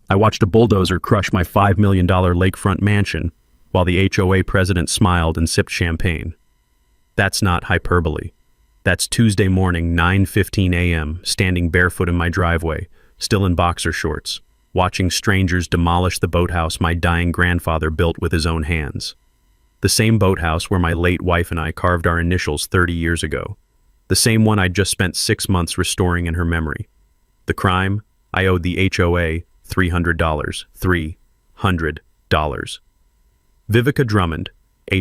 I watched a bulldozer crush my $5 million lakefront mansion while the HOA president smiled and sipped champagne. That's not hyperbole. That's Tuesday morning, 9:15 a.m., standing barefoot in my driveway, still in boxer shorts, watching strangers demolish the boathouse my dying grandfather built with his own hands. The same boathouse where my late wife and I carved our initials 30 years ago. The same one I'd just spent 6 months restoring in her memory. The crime? I owed the HOA $300. $300. Vivica Drummond,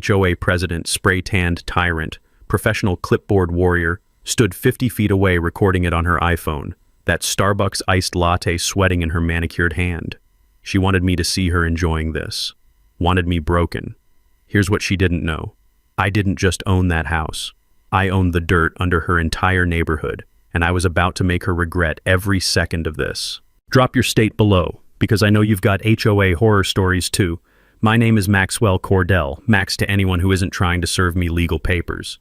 HOA president, spray-tanned tyrant, professional clipboard warrior, stood 50 feet away recording it on her iPhone, that Starbucks iced latte sweating in her manicured hand. She wanted me to see her enjoying this. Wanted me broken. Here's what she didn't know. I didn't just own that house. I owned the dirt under her entire neighborhood, and I was about to make her regret every second of this. Drop your state below, because I know you've got HOA horror stories too. My name is Maxwell Cordell, Max to anyone who isn't trying to serve me legal papers.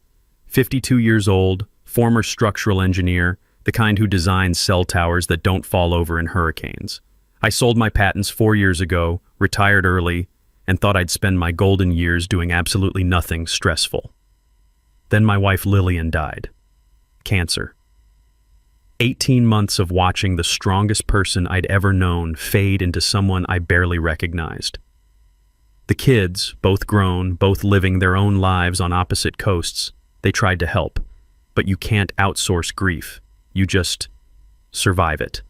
52 years old, former structural engineer, the kind who designs cell towers that don't fall over in hurricanes. I sold my patents 4 years ago, retired early, and thought I'd spend my golden years doing absolutely nothing stressful. Then my wife Lillian died. Cancer. 18 months of watching the strongest person I'd ever known fade into someone I barely recognized. The kids, both grown, both living their own lives on opposite coasts, they tried to help. But you can't outsource grief. You just survive it.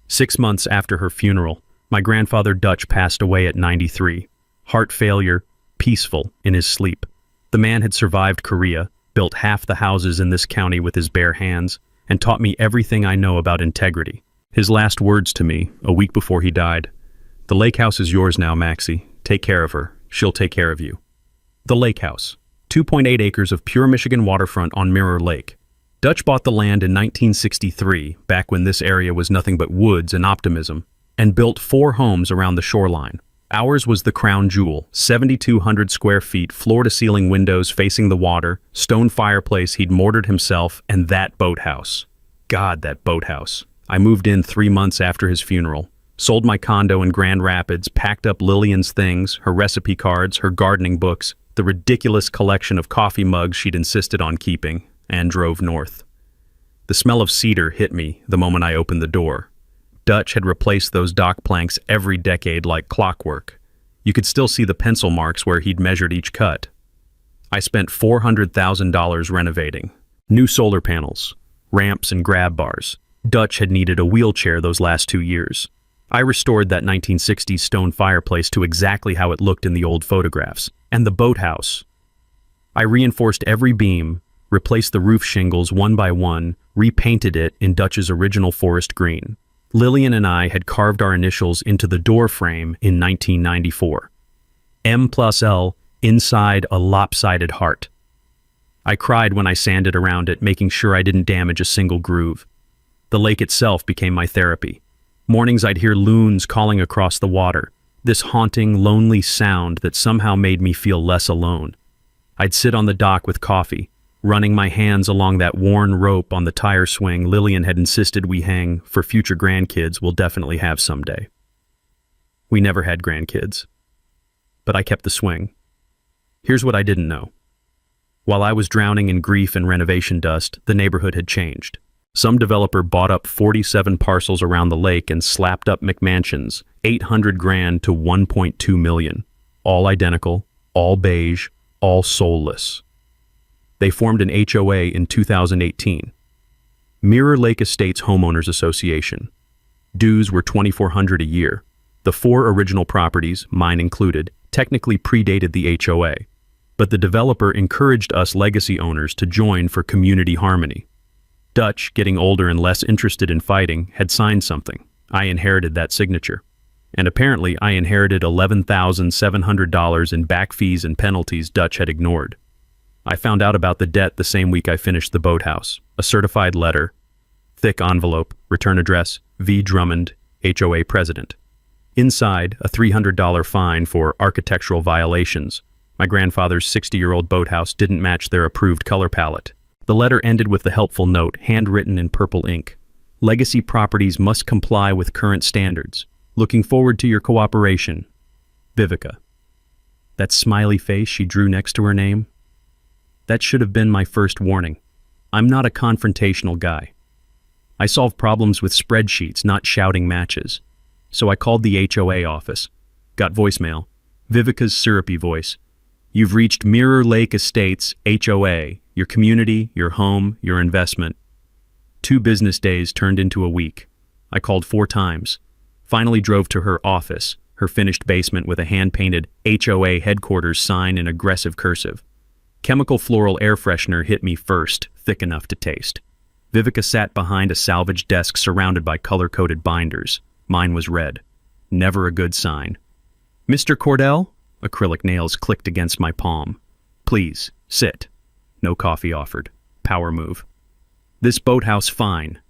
6 months after her funeral, my grandfather Dutch passed away at 93. Heart failure, peaceful in his sleep. The man had survived Korea, built half the houses in this county with his bare hands, and taught me everything I know about integrity. His last words to me, a week before he died: "The lake house is yours now, Maxie. Take care of her. She'll take care of you." The lake house. 2.8 acres of pure Michigan waterfront on Mirror Lake. Dutch bought the land in 1963, back when this area was nothing but woods and optimism, and built 4 homes around the shoreline. Ours was the crown jewel, 7,200 square feet, floor-to-ceiling windows facing the water, stone fireplace he'd mortared himself, and that boathouse. God, that boathouse. I moved in 3 months after his funeral, sold my condo in Grand Rapids, packed up Lillian's things, her recipe cards, her gardening books, the ridiculous collection of coffee mugs she'd insisted on keeping, and drove north. The smell of cedar hit me the moment I opened the door. Dutch had replaced those dock planks every decade like clockwork. You could still see the pencil marks where he'd measured each cut. I spent $400,000 renovating. New solar panels, ramps and grab bars. Dutch had needed a wheelchair those last 2 years. I restored that 1960s stone fireplace to exactly how it looked in the old photographs. And the boathouse. I reinforced every beam, replaced the roof shingles one by one, repainted it in Dutch's original forest green. Lillian and I had carved our initials into the door frame in 1994. M+L, inside a lopsided heart. I cried when I sanded around it, making sure I didn't damage a single groove. The lake itself became my therapy. Mornings I'd hear loons calling across the water, this haunting, lonely sound that somehow made me feel less alone. I'd sit on the dock with coffee, running my hands along that worn rope on the tire swing Lillian had insisted we hang for future grandkids we'll definitely have someday. We never had grandkids, but I kept the swing. Here's what I didn't know. While I was drowning in grief and renovation dust, the neighborhood had changed. Some developer bought up 47 parcels around the lake and slapped up McMansions, $800,000 to $1.2 million. All identical, all beige, all soulless. They formed an HOA in 2018. Mirror Lake Estates Homeowners Association. Dues were $2,400 a year. The 4 original properties, mine included, technically predated the HOA, but the developer encouraged us legacy owners to join for community harmony. Dutch, getting older and less interested in fighting, had signed something. I inherited that signature. And apparently I inherited $11,700 in back fees and penalties Dutch had ignored. I found out about the debt the same week I finished the boathouse. A certified letter, thick envelope, return address, V. Drummond, HOA president. Inside, a $300 fine for architectural violations. My grandfather's 60-year-old boathouse didn't match their approved color palette. The letter ended with the helpful note, handwritten in purple ink. Legacy properties must comply with current standards. Looking forward to your cooperation. Vivica. That smiley face she drew next to her name? That should have been my first warning. I'm not a confrontational guy. I solve problems with spreadsheets, not shouting matches. So I called the HOA office. Got voicemail. Vivica's syrupy voice. You've reached Mirror Lake Estates, HOA, your community, your home, your investment. 2 business days turned into a week. I called 4 times. Finally drove to her office, her finished basement with a hand-painted HOA headquarters sign in aggressive cursive. Chemical floral air freshener hit me first, thick enough to taste. Vivica sat behind a salvage desk surrounded by color-coded binders. Mine was red. Never a good sign. Mr. Cordell? Acrylic nails clicked against my palm. Please, sit. No coffee offered. Power move. This boathouse fine.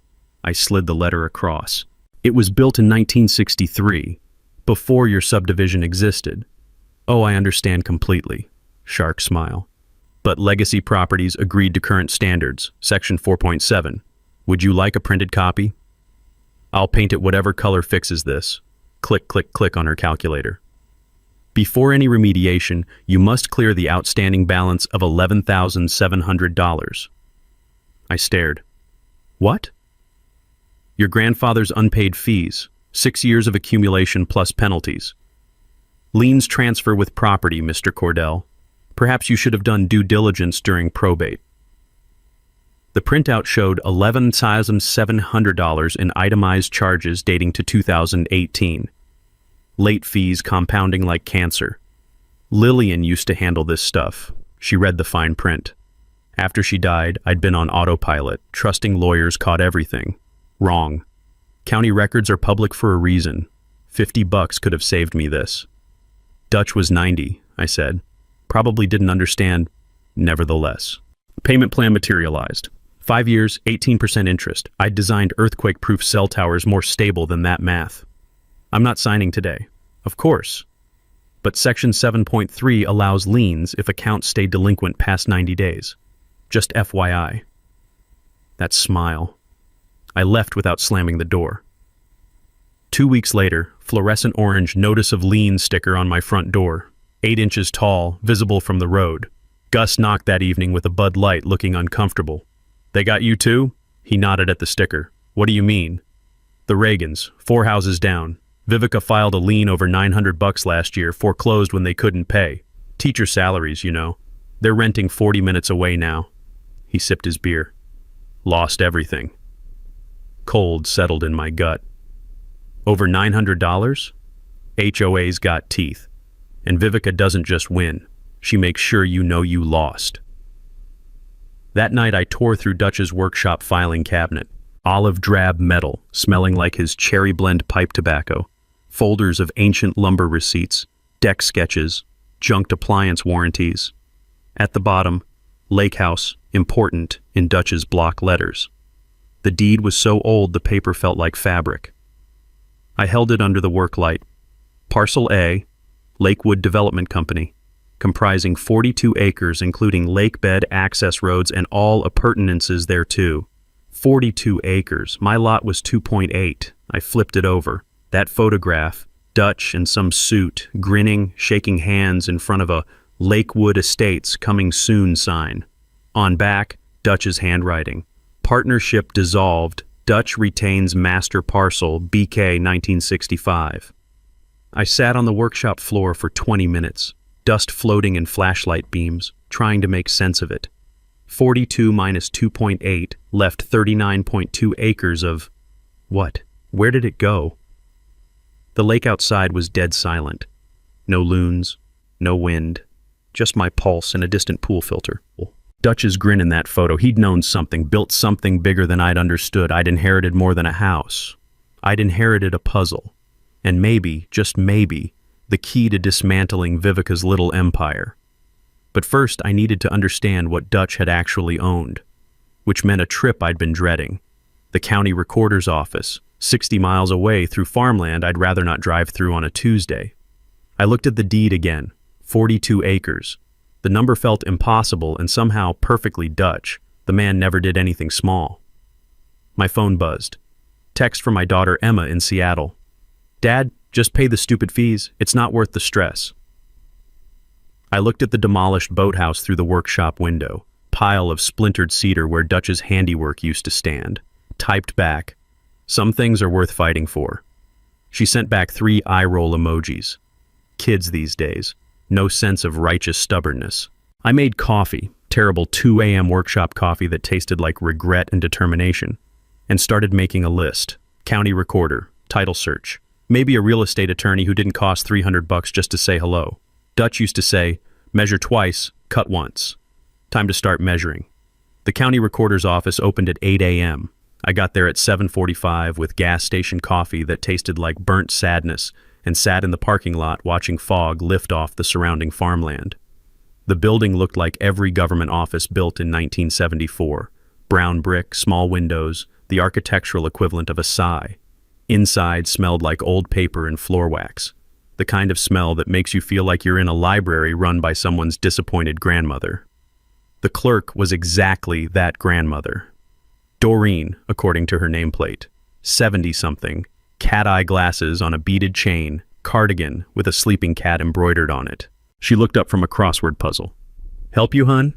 I slid the letter across. It was built in 1963, before your subdivision existed. Oh, I understand completely. Shark smile. But Legacy Properties agreed to current standards, Section 4.7. Would you like a printed copy? I'll paint it whatever color fixes this. Click, click, click on her calculator. Before any remediation, you must clear the outstanding balance of $11,700. I stared. What? Your grandfather's unpaid fees, 6 years of accumulation plus penalties. Liens transfer with property, Mr. Cordell. Perhaps you should have done due diligence during probate. The printout showed $11,700 in itemized charges dating to 2018. Late fees compounding like cancer. Lillian used to handle this stuff. She read the fine print. After she died, I'd been on autopilot, trusting lawyers caught everything. Wrong. County records are public for a reason. $50 could have saved me this. Dutch was 90, I said. Probably didn't understand. Nevertheless. Payment plan materialized. 5 years, 18% interest. I'd designed earthquake-proof cell towers more stable than that math. I'm not signing today. Of course. But Section 7.3 allows liens if accounts stay delinquent past 90 days. Just FYI. That smile. I left without slamming the door. 2 weeks later, fluorescent orange notice of lien sticker on my front door. 8 inches tall, visible from the road. Gus knocked that evening with a Bud Light, looking uncomfortable. They got you too? He nodded at the sticker. What do you mean? The Reagans, 4 houses down. Vivica filed a lien over $900 last year, foreclosed when they couldn't pay. Teacher salaries, you know. They're renting 40 minutes away now. He sipped his beer. Lost everything. Cold settled in my gut. Over $900? HOA's got teeth. And Vivica doesn't just win. She makes sure you know you lost. That night I tore through Dutch's workshop filing cabinet. Olive drab metal, smelling like his cherry blend pipe tobacco. Folders of ancient lumber receipts, deck sketches, junked appliance warranties. At the bottom, Lake House, important, in Dutch's block letters. The deed was so old the paper felt like fabric. I held it under the work light. Parcel A, Lakewood Development Company, comprising 42 acres including lake bed access roads and all appurtenances thereto. 42 acres. My lot was 2.8. I flipped it over. That photograph, Dutch in some suit, grinning, shaking hands in front of a Lakewood Estates coming soon sign. On back, Dutch's handwriting. Partnership dissolved. Dutch retains master parcel, BK 1965. I sat on the workshop floor for 20 minutes, dust floating in flashlight beams, trying to make sense of it. 42 minus 2.8 left 39.2 acres of... what? Where did it go? The lake outside was dead silent. No loons, no wind, just my pulse and a distant pool filter. Dutch's grin in that photo. He'd known something, built something bigger than I'd understood. I'd inherited more than a house. I'd inherited a puzzle. And maybe, just maybe, the key to dismantling Vivica's little empire. But first, I needed to understand what Dutch had actually owned, which meant a trip I'd been dreading. The county recorder's office, 60 miles away through farmland I'd rather not drive through on a Tuesday. I looked at the deed again, 42 acres. The number felt impossible and somehow perfectly Dutch. The man never did anything small. My phone buzzed. Text from my daughter Emma in Seattle. Dad, just pay the stupid fees. It's not worth the stress. I looked at the demolished boathouse through the workshop window, pile of splintered cedar where Dutch's handiwork used to stand. Typed back, "Some things are worth fighting for." She sent back 3 eye-roll emojis. Kids these days. No sense of righteous stubbornness. I made coffee, terrible 2 a.m. workshop coffee that tasted like regret and determination, and started making a list. County recorder, title search, maybe a real estate attorney who didn't cost $300 just to say hello. Dutch used to say, "Measure twice, cut once." Time to start measuring. The county recorder's office opened at 8 a.m. I got there at 7:45 with gas station coffee that tasted like burnt sadness and sat in the parking lot watching fog lift off the surrounding farmland. The building looked like every government office built in 1974. Brown brick, small windows, the architectural equivalent of a sigh. Inside smelled like old paper and floor wax. The kind of smell that makes you feel like you're in a library run by someone's disappointed grandmother. The clerk was exactly that grandmother. Doreen, according to her nameplate. 70-something, cat-eye glasses on a beaded chain, cardigan with a sleeping cat embroidered on it. She looked up from a crossword puzzle. "Help you, hun?"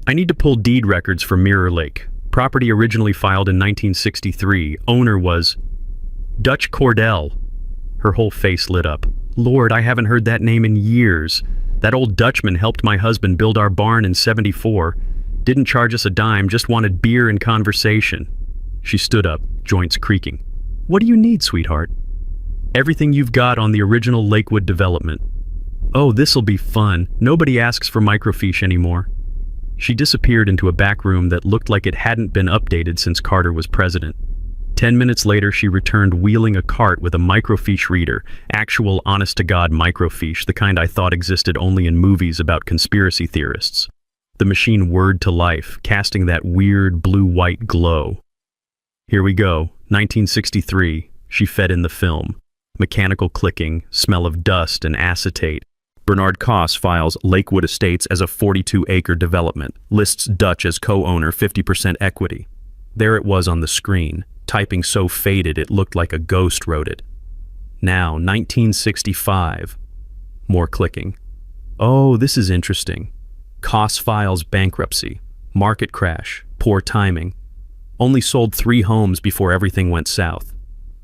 "I need to pull deed records for Mirror Lake. Property originally filed in 1963. Owner was Dutch Cordell." Her whole face lit up. "Lord, I haven't heard that name in years. That old Dutchman helped my husband build our barn in '74. Didn't charge us a dime, just wanted beer and conversation." She stood up, joints creaking. "What do you need, sweetheart?" "Everything you've got on the original Lakewood development." "Oh, this'll be fun. Nobody asks for microfiche anymore." She disappeared into a back room that looked like it hadn't been updated since Carter was president. 10 minutes later, she returned wheeling a cart with a microfiche reader, actual honest-to-God microfiche, the kind I thought existed only in movies about conspiracy theorists. The machine whirred to life, casting that weird blue-white glow. "Here we go, 1963, she fed in the film. Mechanical clicking, smell of dust and acetate. Bernard Koss files Lakewood Estates as a 42-acre development, lists Dutch as co-owner, 50% equity. There it was on the screen, typing so faded it looked like a ghost wrote it. Now, 1965. More clicking. "Oh, this is interesting. Koss files bankruptcy, market crash, poor timing. Only sold 3 homes before everything went south."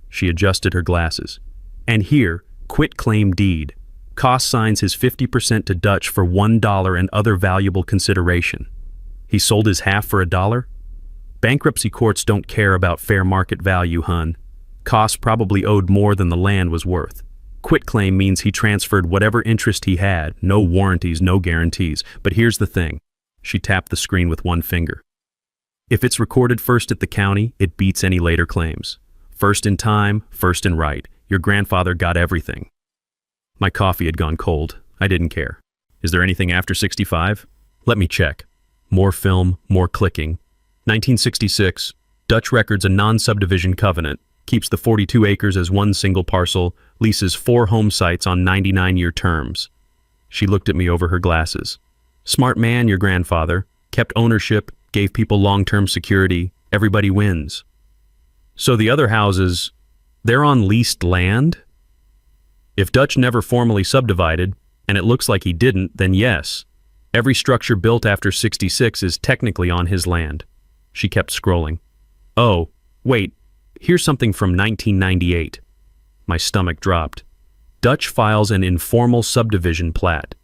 She adjusted her glasses. "And here, quit claim deed. Koss signs his 50% to Dutch for $1 and other valuable consideration. He sold his half for $1? Bankruptcy courts don't care about fair market value, hun. Koss probably owed more than the land was worth. Quitclaim means he transferred whatever interest he had, no warranties, no guarantees. But here's the thing." She tapped the screen with one finger. "If it's recorded first at the county, it beats any later claims. First in time, first in right. Your grandfather got everything." My coffee had gone cold. I didn't care. "Is there anything after 65? Let me check." More film, more clicking. 1966, Dutch records a non-subdivision covenant, keeps the 42 acres as one single parcel, leases 4 home sites on 99-year terms. She looked at me over her glasses. "Smart man, your grandfather. Kept ownership, gave people long-term security. Everybody wins." "So the other houses, they're on leased land?" "If Dutch never formally subdivided, and it looks like he didn't, then yes. Every structure built after 66 is technically on his land." She kept scrolling. "Oh, wait, here's something from 1998. My stomach dropped. Dutch files an informal subdivision plat.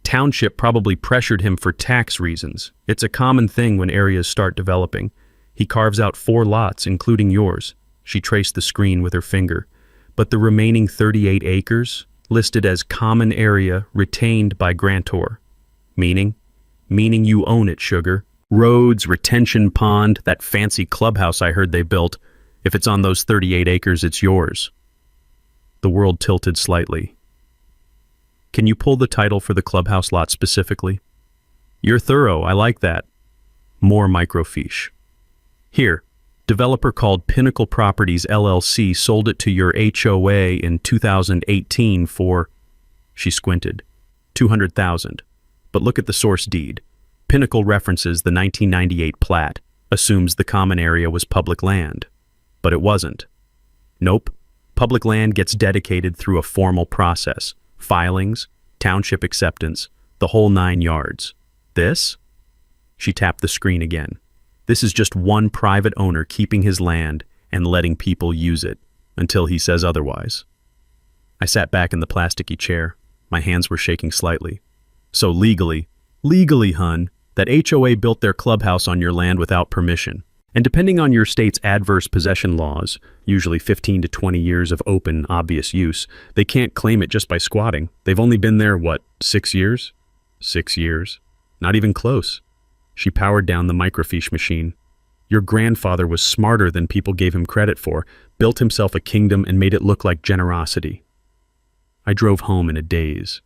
Township probably pressured him for tax reasons. It's a common thing when areas start developing. He carves out 4 lots, including yours." She traced the screen with her finger. "But the remaining 38 acres, listed as common area retained by grantor." Meaning? "Meaning you own it, sugar. Roads, retention pond, that fancy clubhouse I heard they built. If it's on those 38 acres, it's yours." The world tilted slightly. "Can you pull the title for the clubhouse lot specifically?" "You're thorough, I like that." More microfiche. "Here, developer called Pinnacle Properties LLC sold it to your HOA in 2018 for," she squinted, "200,000. But look at the source deed. Pinnacle references the 1998 plat, assumes the common area was public land. But it wasn't. Nope. Public land gets dedicated through a formal process. Filings, township acceptance, the whole 9 yards. This? She tapped the screen again. This is just one private owner keeping his land and letting people use it, until he says otherwise. I sat back in the plasticky chair. My hands were shaking slightly. So legally, hun, that HOA built their clubhouse on your land without permission. And depending on your state's adverse possession laws, usually 15 to 20 years of open, obvious use, they can't claim it just by squatting. They've only been there, 6 years? 6 years. Not even close. She powered down the microfiche machine. Your grandfather was smarter than people gave him credit for, built himself a kingdom and made it look like generosity. I drove home in a daze.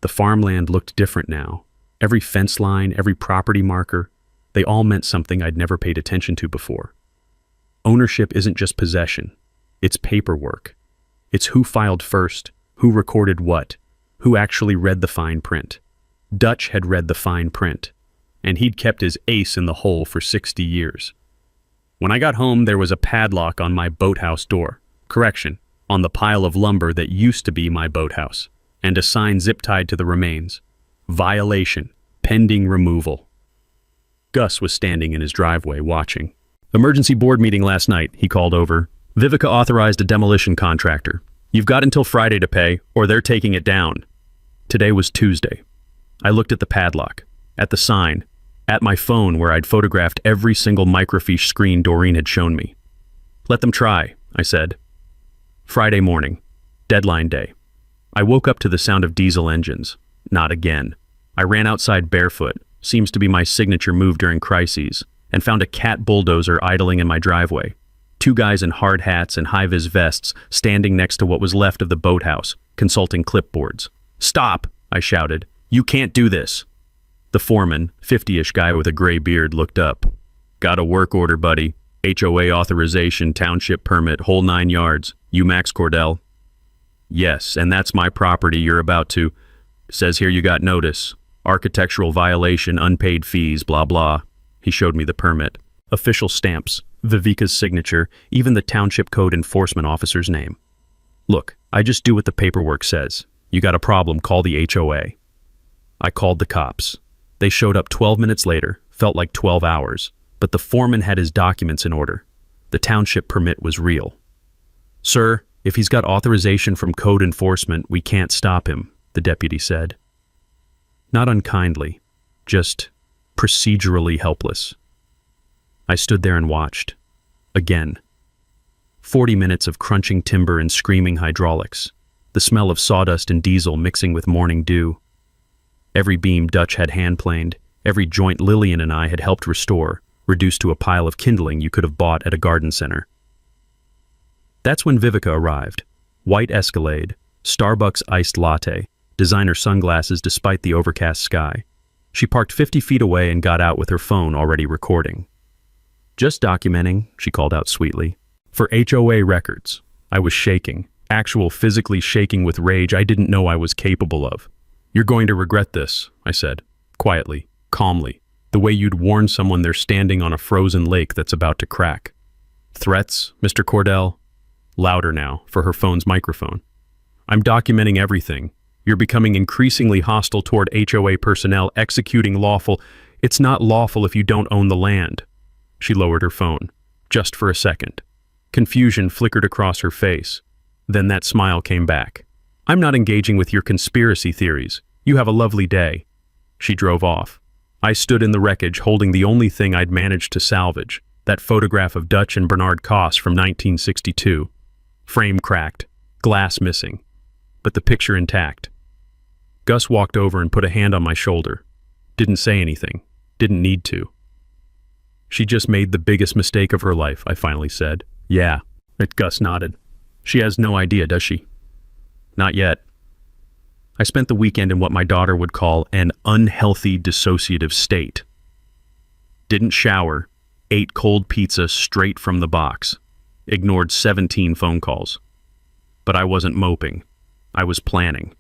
The farmland looked different now. Every fence line, every property marker, they all meant something I'd never paid attention to before. Ownership isn't just possession. It's paperwork. It's who filed first, who recorded what, who actually read the fine print. Dutch had read the fine print, and he'd kept his ace in the hole for 60 years. When I got home, there was a padlock on my boathouse door. Correction, on the pile of lumber that used to be my boathouse, and a sign zip-tied to the remains. Violation, pending removal. Gus was standing in his driveway watching. Emergency board meeting last night, he called over. Vivica authorized a demolition contractor. You've got until Friday to pay, or they're taking it down. Today was Tuesday. I looked at the padlock, at the sign, at my phone where I'd photographed every single microfiche screen Doreen had shown me. Let them try, I said. Friday morning, deadline day. I woke up to the sound of diesel engines. Not again. I ran outside barefoot, seems to be my signature move during crises, and found a cat bulldozer idling in my driveway. 2 guys in hard hats and high-vis vests standing next to what was left of the boathouse, consulting clipboards. Stop, I shouted. You can't do this. The foreman, 50-ish guy with a gray beard, looked up. Got a work order, buddy. HOA authorization, township permit, whole 9 yards. You Max Cordell? Yes, and that's my property you're about to... Says here you got notice. Architectural violation, unpaid fees, blah blah. He showed me the permit. Official stamps, Vivica's signature, even the township code enforcement officer's name. Look, I just do what the paperwork says. You got a problem, call the HOA. I called the cops. They showed up 12 minutes later, felt like 12 hours, but the foreman had his documents in order. The township permit was real. Sir, if he's got authorization from code enforcement, we can't stop him, the deputy said. Not unkindly, just procedurally helpless. I stood there and watched. Again. 40 minutes of crunching timber and screaming hydraulics, the smell of sawdust and diesel mixing with morning dew. Every beam Dutch had hand-planed, every joint Lillian and I had helped restore, reduced to a pile of kindling you could have bought at a garden center. That's when Vivica arrived. White Escalade, Starbucks iced latte, designer sunglasses despite the overcast sky. She parked 50 feet away and got out with her phone already recording. Just documenting, she called out sweetly. For HOA records. I was shaking, actual physically shaking with rage I didn't know I was capable of. You're going to regret this, I said, quietly, calmly, the way you'd warn someone they're standing on a frozen lake that's about to crack. Threats, Mr. Cordell? Louder now, for her phone's microphone. I'm documenting everything. You're becoming increasingly hostile toward HOA personnel executing lawful. It's not lawful if you don't own the land. She lowered her phone, just for a second. Confusion flickered across her face. Then that smile came back. I'm not engaging with your conspiracy theories. You have a lovely day. She drove off. I stood in the wreckage holding the only thing I'd managed to salvage, that photograph of Dutch and Bernard Koss from 1962. Frame cracked, glass missing, but the picture intact. Gus walked over and put a hand on my shoulder. Didn't say anything. Didn't need to. She just made the biggest mistake of her life, I finally said. Yeah, Gus nodded. She has no idea, does she? Not yet. I spent the weekend in what my daughter would call an unhealthy dissociative state. Didn't shower, ate cold pizza straight from the box, ignored 17 phone calls. But I wasn't moping. I was planning.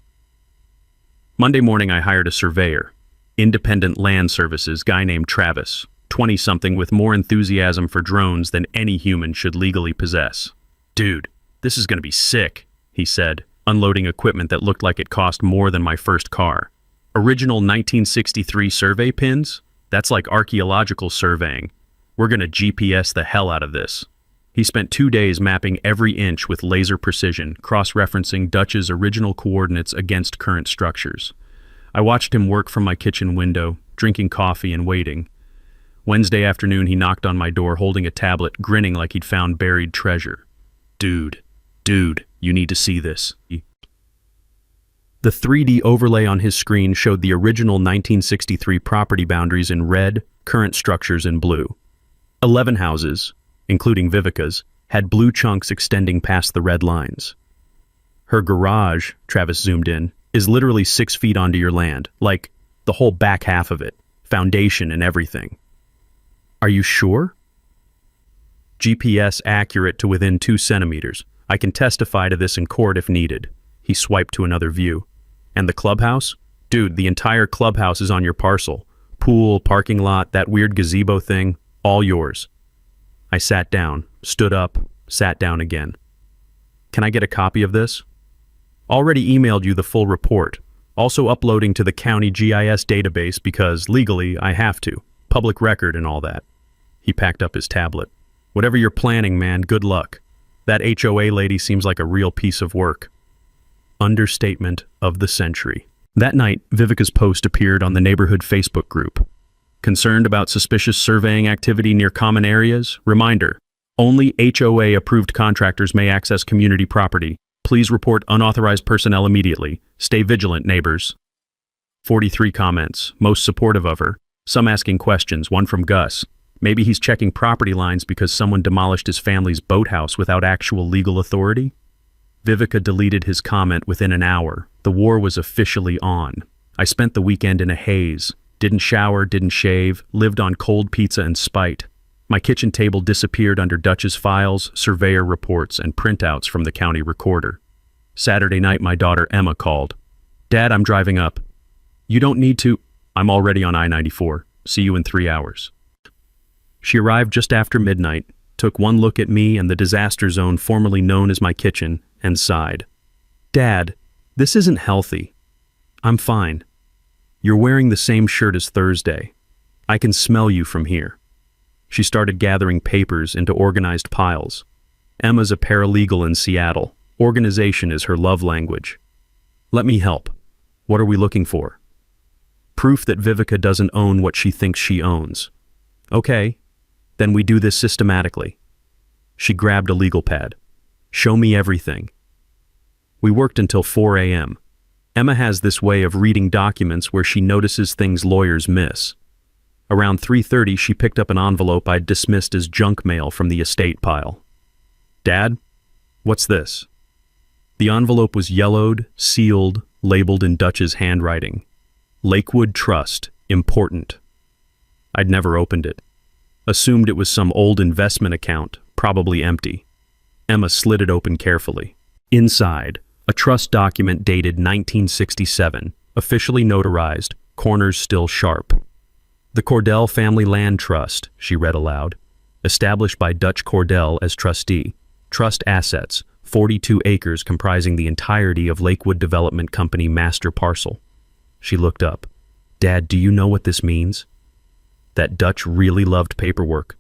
Monday morning I hired a surveyor, independent land services guy named Travis, 20-something with more enthusiasm for drones than any human should legally possess. Dude, This is going to be sick, he said, unloading equipment that looked like it cost more than my first car. Original 1963 survey pins? That's like archaeological surveying. We're going to GPS the hell out of this. He spent 2 days mapping every inch with laser precision, cross-referencing Dutch's original coordinates against current structures. I watched him work from my kitchen window, drinking coffee and waiting. Wednesday afternoon, he knocked on my door holding a tablet, grinning like he'd found buried treasure. Dude, you need to see this. The 3D overlay on his screen showed the original 1963 property boundaries in red, current structures in blue. 11 houses, including Vivica's, had blue chunks extending past the red lines. Her garage, Travis zoomed in, is literally 6 feet onto your land, like the whole back half of it, foundation and everything. Are you sure? GPS accurate to within 2 centimeters. I can testify to this in court if needed. He swiped to another view. And the clubhouse? Dude, the entire clubhouse is on your parcel. Pool, parking lot, that weird gazebo thing, all yours. I sat down, stood up, sat down again. Can I get a copy of this? Already emailed you the full report. Also uploading to the county GIS database because, legally, I have to. Public record and all that. He packed up his tablet. Whatever you're planning, man, good luck. That HOA lady seems like a real piece of work. Understatement of the century. That night, Vivica's post appeared on the neighborhood Facebook group. Concerned about suspicious surveying activity near common areas? Reminder, only HOA-approved contractors may access community property. Please report unauthorized personnel immediately. Stay vigilant, neighbors. 43 comments, most supportive of her. Some asking questions, one from Gus. Maybe he's checking property lines because someone demolished his family's boathouse without actual legal authority? Vivica deleted his comment within an hour. The war was officially on. I spent the weekend in a haze. Didn't shower, didn't shave, lived on cold pizza and spite. My kitchen table disappeared under Dutch's files, surveyor reports, and printouts from the county recorder. Saturday night, my daughter Emma called. Dad, I'm driving up. You don't need to. I'm already on I-94. See you in 3 hours. She arrived just after midnight, took one look at me and the disaster zone formerly known as my kitchen, and sighed. Dad, this isn't healthy. I'm fine. You're wearing the same shirt as Thursday. I can smell you from here. She started gathering papers into organized piles. Emma's a paralegal in Seattle. Organization is her love language. Let me help. What are we looking for? Proof that Vivica doesn't own what she thinks she owns. Okay, then we do this systematically. She grabbed a legal pad. Show me everything. We worked until 4 a.m. Emma has this way of reading documents where she notices things lawyers miss. Around 3:30, she picked up an envelope I'd dismissed as junk mail from the estate pile. Dad, what's this? The envelope was yellowed, sealed, labeled in Dutch's handwriting. Lakewood Trust, important. I'd never opened it. Assumed it was some old investment account, probably empty. Emma slid it open carefully. Inside, a trust document dated 1967, officially notarized, corners still sharp. The Cordell Family Land Trust, she read aloud, established by Dutch Cordell as trustee. Trust assets, 42 acres comprising the entirety of Lakewood Development Company master parcel. She looked up. Dad, do you know what this means? That Dutch really loved paperwork.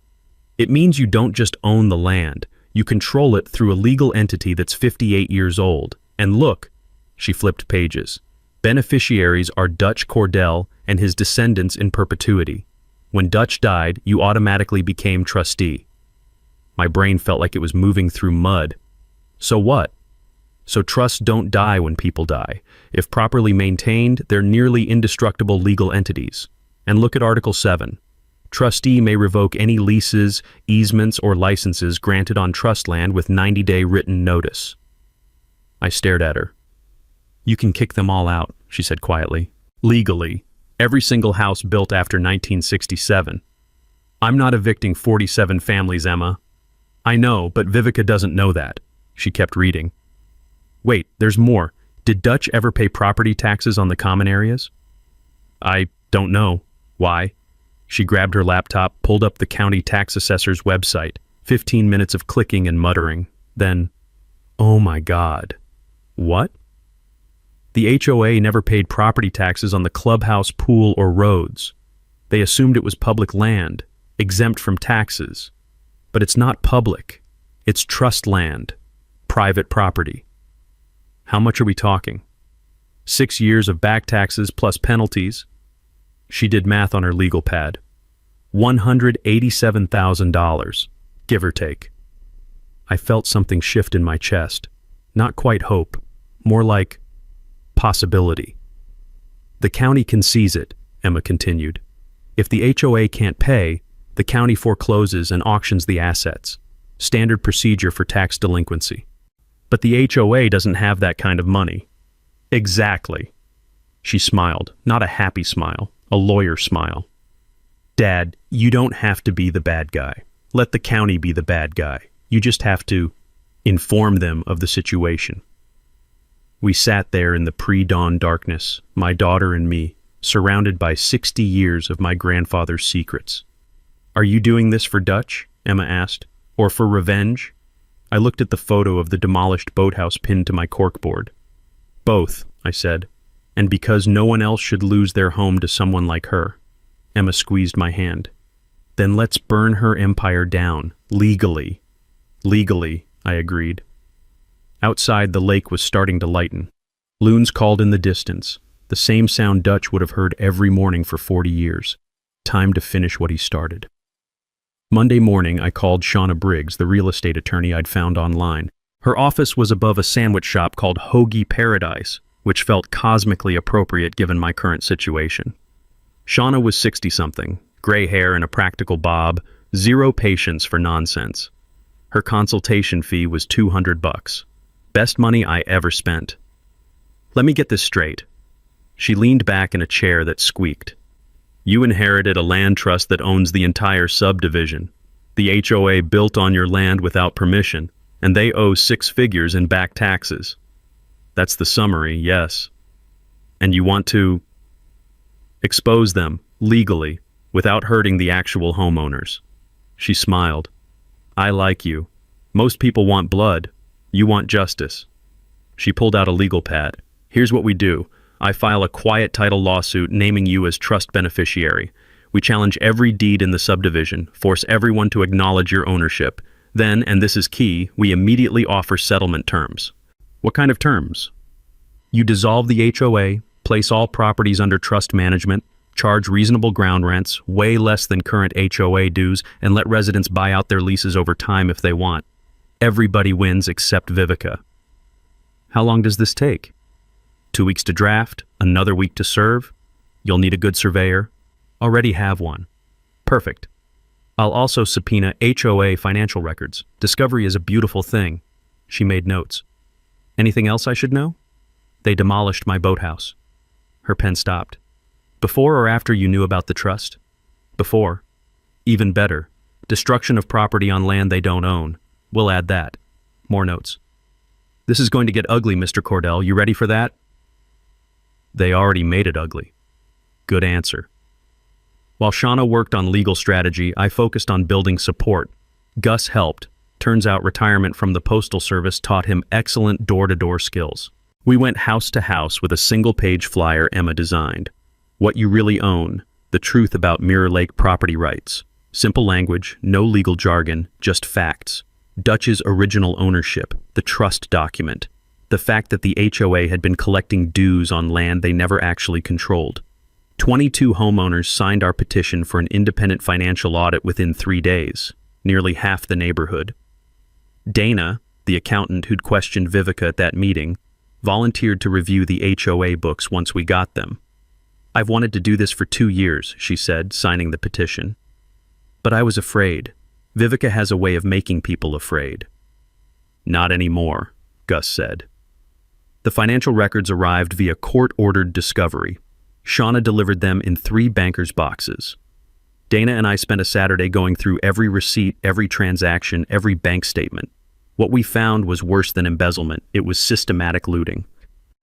It means you don't just own the land, you control it through a legal entity that's 58 years old. And look, she flipped pages. Beneficiaries are Dutch Cordell and his descendants in perpetuity. When Dutch died, you automatically became trustee. My brain felt like it was moving through mud. So what? So trusts don't die when people die. If properly maintained, they're nearly indestructible legal entities. And look at Article 7. Trustee may revoke any leases, easements, or licenses granted on trust land with 90-day written notice. I stared at her. You can kick them all out, she said quietly. Legally. Every single house built after 1967. I'm not evicting 47 families, Emma. I know, but Vivica doesn't know that. She kept reading. Wait, there's more. Did Dutch ever pay property taxes on the common areas? I don't know. Why? She grabbed her laptop, pulled up the county tax assessor's website. 15 minutes of clicking and muttering. Then, Oh my God. What? The HOA never paid property taxes on the clubhouse, pool, or roads. They assumed it was public land, exempt from taxes. But it's not public. It's trust land, private property. How much are we talking? 6 years of back taxes plus penalties. She did math on her legal pad. $187,000, give or take. I felt something shift in my chest. Not quite hope, more like possibility. The county can seize it, Emma continued. If the HOA can't pay, the county forecloses and auctions the assets. Standard procedure for tax delinquency. But the HOA doesn't have that kind of money. Exactly. She smiled, not a happy smile, a lawyer smile. Dad, you don't have to be the bad guy. Let the county be the bad guy. You just have to inform them of the situation. We sat there in the pre-dawn darkness, my daughter and me, surrounded by 60 years of my grandfather's secrets. Are you doing this for Dutch? Emma asked. Or for revenge? I looked at the photo of the demolished boathouse pinned to my corkboard. Both, I said, and because no one else should lose their home to someone like her. Emma squeezed my hand. Then let's burn her empire down, legally. Legally, I agreed. Outside, the lake was starting to lighten. Loons called in the distance, the same sound Dutch would have heard every morning for 40 years. Time to finish what he started. Monday morning, I called Shauna Briggs, the real estate attorney I'd found online. Her office was above a sandwich shop called Hoagie Paradise, which felt cosmically appropriate given my current situation. Shauna was 60-something, gray hair and a practical bob, zero patience for nonsense. Her consultation fee was $200. Best money I ever spent. Let me get this straight. She leaned back in a chair that squeaked. You inherited a land trust that owns the entire subdivision. The HOA built on your land without permission, and they owe 6 figures in back taxes. That's the summary, yes. And you want to expose them, legally, without hurting the actual homeowners. She smiled. I like you. Most people want blood. You want justice. She pulled out a legal pad. Here's what we do. I file a quiet title lawsuit naming you as trust beneficiary. We challenge every deed in the subdivision, force everyone to acknowledge your ownership. Then, and this is key, we immediately offer settlement terms. What kind of terms? You dissolve the HOA, place all properties under trust management, charge reasonable ground rents, way less than current HOA dues, and let residents buy out their leases over time if they want. Everybody wins except Vivica. How long does this take? 2 weeks to draft, another week to serve. You'll need a good surveyor. Already have one. Perfect. I'll also subpoena HOA financial records. Discovery is a beautiful thing. She made notes. Anything else I should know? They demolished my boathouse. Her pen stopped. Before or after you knew about the trust? Before. Even better. Destruction of property on land they don't own. We'll add that. More notes. This is going to get ugly, Mr. Cordell. You ready for that? They already made it ugly. Good answer. While Shauna worked on legal strategy, I focused on building support. Gus helped. Turns out retirement from the Postal Service taught him excellent door-to-door skills. We went house to house with a single-page flyer Emma designed. What you really own, the truth about Mirror Lake property rights. Simple language, no legal jargon, just facts. Dutch's original ownership, the trust document. The fact that the HOA had been collecting dues on land they never actually controlled. 22 homeowners signed our petition for an independent financial audit within 3 days, nearly half the neighborhood. Dana, the accountant who'd questioned Vivica at that meeting, volunteered to review the HOA books once we got them. I've wanted to do this for 2 years, she said, signing the petition. But I was afraid. Vivica has a way of making people afraid. Not anymore, Gus said. The financial records arrived via court-ordered discovery. Shauna delivered them in 3 bankers' boxes. Dana and I spent a Saturday going through every receipt, every transaction, every bank statement. What we found was worse than embezzlement. It was systematic looting.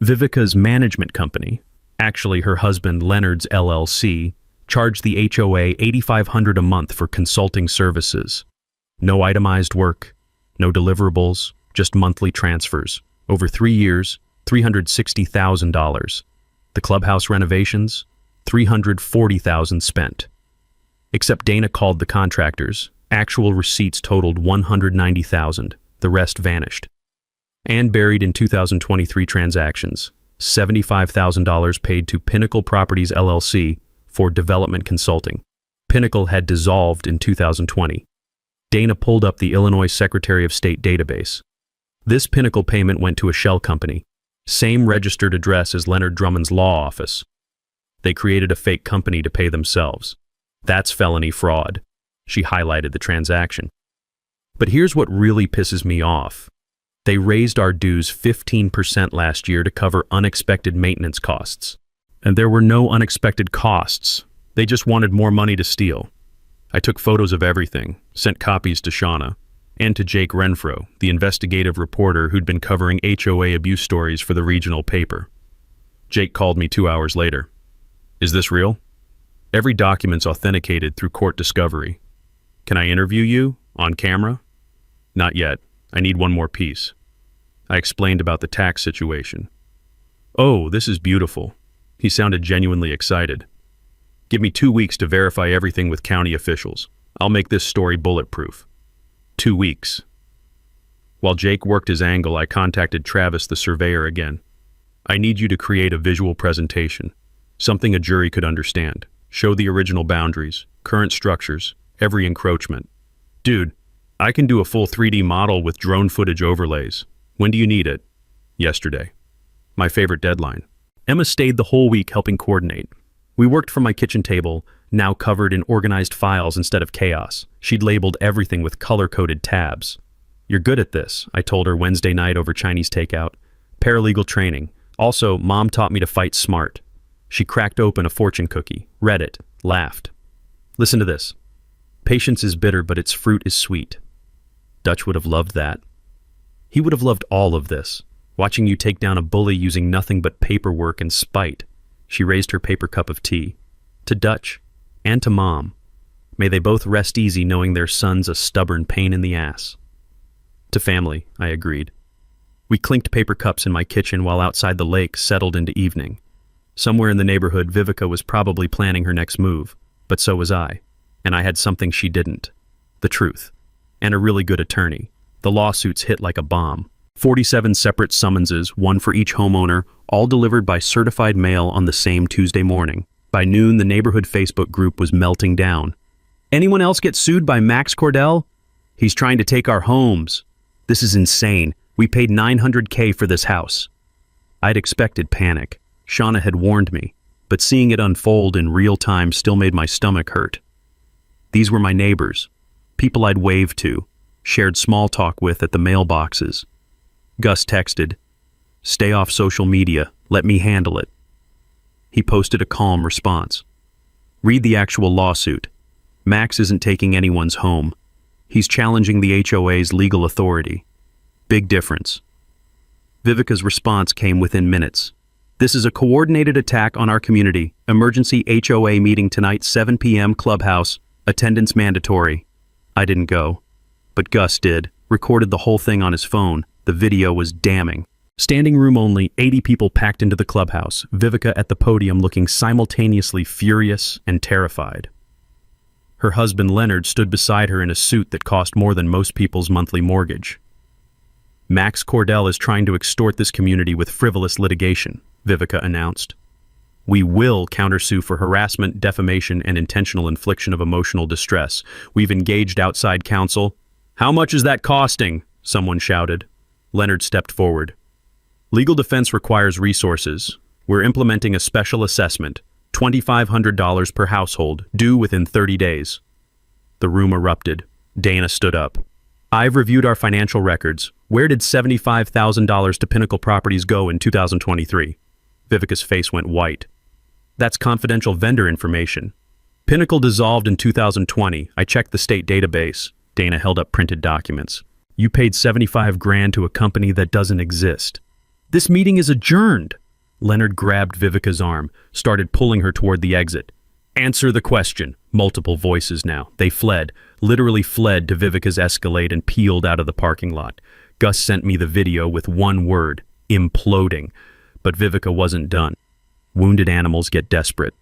Vivica's management company, actually her husband Leonard's LLC, charged the HOA $8,500 a month for consulting services. No itemized work, no deliverables, just monthly transfers. Over 3 years, $360,000. The clubhouse renovations, $340,000 spent. Except Dana called the contractors. Actual receipts totaled $190,000. The rest vanished. And buried in 2023 transactions, $75,000 paid to Pinnacle Properties LLC for development consulting. Pinnacle had dissolved in 2020. Dana pulled up the Illinois Secretary of State database. This Pinnacle payment went to a shell company, same registered address as Leonard Drummond's law office. They created a fake company to pay themselves. That's felony fraud. She highlighted the transaction. But here's what really pisses me off. They raised our dues 15% last year to cover unexpected maintenance costs. And there were no unexpected costs. They just wanted more money to steal. I took photos of everything, sent copies to Shauna, and to Jake Renfro, the investigative reporter who'd been covering HOA abuse stories for the regional paper. Jake called me 2 hours later. Is this real? Every document's authenticated through court discovery. Can I interview you? On camera? Not yet. I need one more piece. I explained about the tax situation. Oh, this is beautiful. He sounded genuinely excited. Give me 2 weeks to verify everything with county officials. I'll make this story bulletproof. 2 weeks. While Jake worked his angle, I contacted Travis, the surveyor, again. I need you to create a visual presentation, something a jury could understand. Show the original boundaries, current structures, every encroachment. Dude, I can do a full 3D model with drone footage overlays. When do you need it? Yesterday. My favorite deadline. Emma stayed the whole week helping coordinate. We worked from my kitchen table, now covered in organized files instead of chaos. She'd labeled everything with color-coded tabs. You're good at this, I told her Wednesday night over Chinese takeout. Paralegal training. Also, Mom taught me to fight smart. She cracked open a fortune cookie, read it, laughed. Listen to this. Patience is bitter, but its fruit is sweet. Dutch would have loved that. He would have loved all of this, watching you take down a bully using nothing but paperwork and spite. She raised her paper cup of tea. To Dutch, and to Mom. May they both rest easy knowing their son's a stubborn pain in the ass. To family, I agreed. We clinked paper cups in my kitchen while outside the lake settled into evening. Somewhere in the neighborhood, Vivica was probably planning her next move, but so was I. And I had something she didn't. The truth. And a really good attorney. The lawsuits hit like a bomb. 47 separate summonses, one for each homeowner, all delivered by certified mail on the same Tuesday morning. By noon, the neighborhood Facebook group was melting down. Anyone else get sued by Max Cordell? He's trying to take our homes. This is insane. We paid $900K for this house. I'd expected panic. Shauna had warned me, but seeing it unfold in real time still made my stomach hurt. These were my neighbors, people I'd waved to, shared small talk with at the mailboxes. Gus texted, "Stay off social media, let me handle it." He posted a calm response. Read the actual lawsuit. Max isn't taking anyone's home. He's challenging the HOA's legal authority. Big difference. Vivica's response came within minutes. This is a coordinated attack on our community. Emergency HOA meeting tonight, 7 p.m. Clubhouse. Attendance mandatory. I didn't go. But Gus did. Recorded the whole thing on his phone. The video was damning. Standing room only, 80 people packed into the clubhouse, Vivica at the podium looking simultaneously furious and terrified. Her husband Leonard stood beside her in a suit that cost more than most people's monthly mortgage. Max Cordell is trying to extort this community with frivolous litigation, Vivica announced. We will countersue for harassment, defamation, and intentional infliction of emotional distress. We've engaged outside counsel. How much is that costing? Someone shouted. Leonard stepped forward. Legal defense requires resources. We're implementing a special assessment, $2,500 per household, due within 30 days. The room erupted. Dana stood up. I've reviewed our financial records. Where did $75,000 to Pinnacle Properties go in 2023? Vivica's face went white. That's confidential vendor information. Pinnacle dissolved in 2020. I checked the state database. Dana held up printed documents. You paid $75,000 to a company that doesn't exist. This meeting is adjourned. Leonard grabbed Vivica's arm, started pulling her toward the exit. Answer the question. Multiple voices now. They fled, literally fled to Vivica's Escalade and peeled out of the parking lot. Gus sent me the video with one word, imploding. But Vivica wasn't done. Wounded animals get desperate.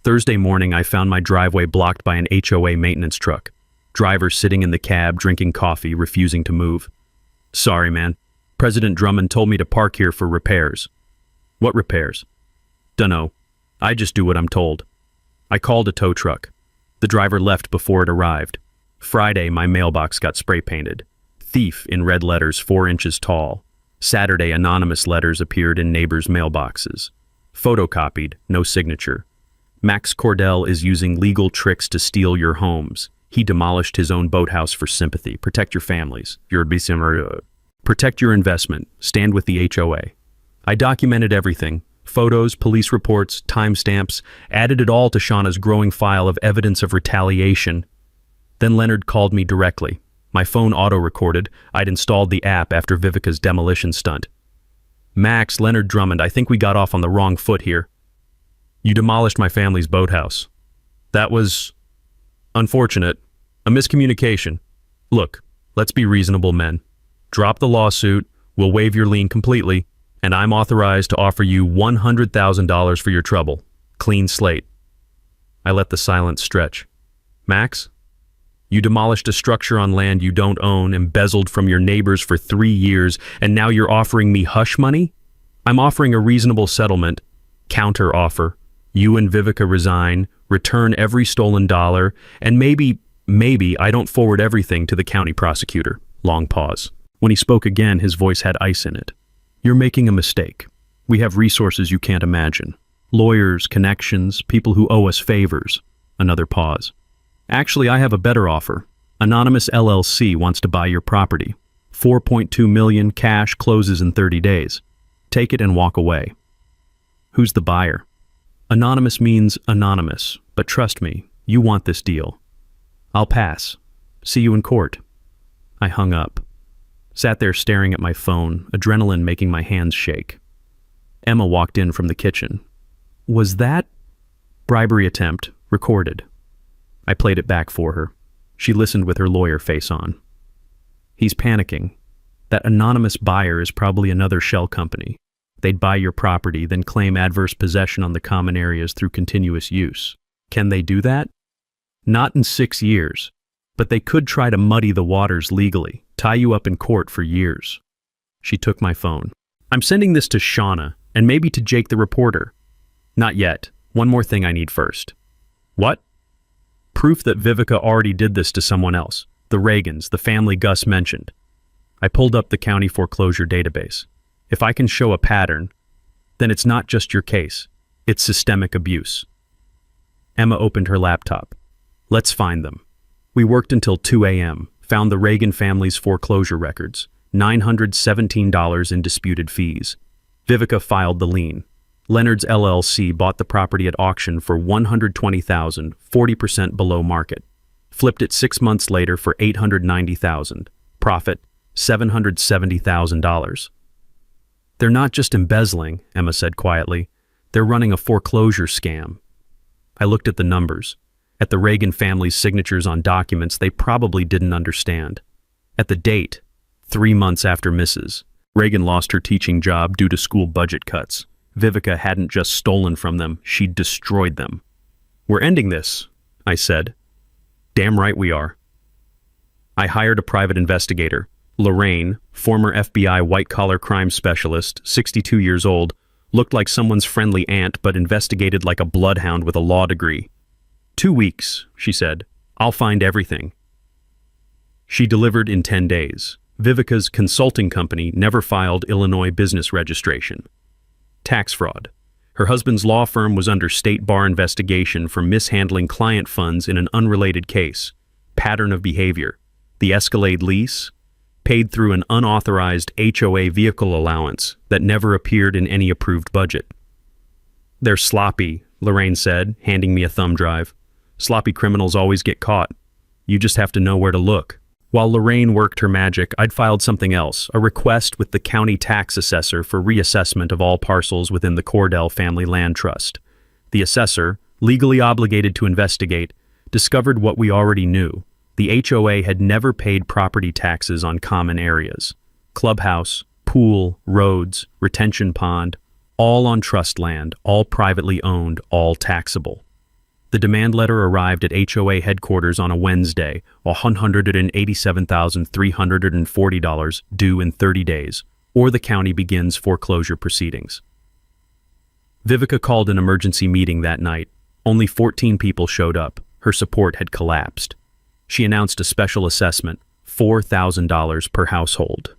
Thursday morning, I found my driveway blocked by an HOA maintenance truck. Driver sitting in the cab, drinking coffee, refusing to move. Sorry, man. President Drummond told me to park here for repairs. What repairs? Dunno. I just do what I'm told. I called a tow truck. The driver left before it arrived. Friday, my mailbox got spray painted. Thief in red letters 4 inches tall. Saturday, anonymous letters appeared in neighbors' mailboxes. Photocopied, no signature. Max Cordell is using legal tricks to steal your homes. He demolished his own boathouse for sympathy. Protect your families. Protect your investment. Stand with the HOA. I documented everything. Photos, police reports, timestamps, added it all to Shauna's growing file of evidence of retaliation. Then Leonard called me directly. My phone auto-recorded. I'd installed the app after Vivica's demolition stunt. Max, Leonard Drummond, I think we got off on the wrong foot here. You demolished my family's boathouse. That was unfortunate. A miscommunication. Look, let's be reasonable men. Drop the lawsuit, we'll waive your lien completely, and I'm authorized to offer you $100,000 for your trouble. Clean slate. I let the silence stretch. Max? You demolished a structure on land you don't own, embezzled from your neighbors for 3 years, and now you're offering me hush money? I'm offering a reasonable settlement. Counter offer. You and Vivica resign, return every stolen dollar, and maybe I don't forward everything to the county prosecutor. Long pause. When he spoke again, his voice had ice in it. You're making a mistake. We have resources you can't imagine. Lawyers, connections, people who owe us favors. Another pause. Actually, I have a better offer. Anonymous LLC wants to buy your property. $4.2 million cash, closes in 30 days. Take it and walk away. Who's the buyer? Anonymous means anonymous, but trust me, you want this deal. I'll pass. See you in court. I hung up. Sat there staring at my phone, adrenaline making my hands shake. Emma walked in from the kitchen. Was that? Bribery attempt, recorded. I played it back for her. She listened with her lawyer face on. He's panicking. That anonymous buyer is probably another shell company. They'd buy your property, then claim adverse possession on the common areas through continuous use. Can they do that? Not in 6 years. But they could try to muddy the waters legally, tie you up in court for years. She took my phone. I'm sending this to Shauna, and maybe to Jake the reporter. Not yet. One more thing I need first. What? Proof that Vivica already did this to someone else. The Reagans, the family Gus mentioned. I pulled up the county foreclosure database. If I can show a pattern, then it's not just your case. It's systemic abuse. Emma opened her laptop. Let's find them. We worked until 2 a.m., found the Reagan family's foreclosure records, $917 in disputed fees. Vivica filed the lien. Leonard's LLC bought the property at auction for $120,000, 40% below market. Flipped it 6 months later for $890,000. Profit, $770,000. They're not just embezzling, Emma said quietly. They're running a foreclosure scam. I looked at the numbers. At the Reagan family's signatures on documents they probably didn't understand. At the date, 3 months after Mrs. Reagan lost her teaching job due to school budget cuts. Vivica hadn't just stolen from them, she'd destroyed them. We're ending this, I said. Damn right we are. I hired a private investigator. Lorraine, former FBI white-collar crime specialist, 62 years old, looked like someone's friendly aunt but investigated like a bloodhound with a law degree. 2 weeks, she said. I'll find everything. She delivered in 10 days. Vivica's consulting company never filed Illinois business registration. Tax fraud. Her husband's law firm was under state bar investigation for mishandling client funds in an unrelated case. Pattern of behavior. The Escalade lease, paid through an unauthorized HOA vehicle allowance that never appeared in any approved budget. They're sloppy, Lorraine said, handing me a thumb drive. Sloppy criminals always get caught. You just have to know where to look. While Lorraine worked her magic, I'd filed something else, a request with the county tax assessor for reassessment of all parcels within the Cordell family land trust. The assessor, legally obligated to investigate, discovered what we already knew. The HOA had never paid property taxes on common areas. Clubhouse, pool, roads, retention pond, all on trust land, all privately owned, all taxable. The demand letter arrived at HOA headquarters on a Wednesday, $187,340 due in 30 days, or the county begins foreclosure proceedings. Vivica called an emergency meeting that night. Only 14 people showed up. Her support had collapsed. She announced a special assessment, $4,000 per household.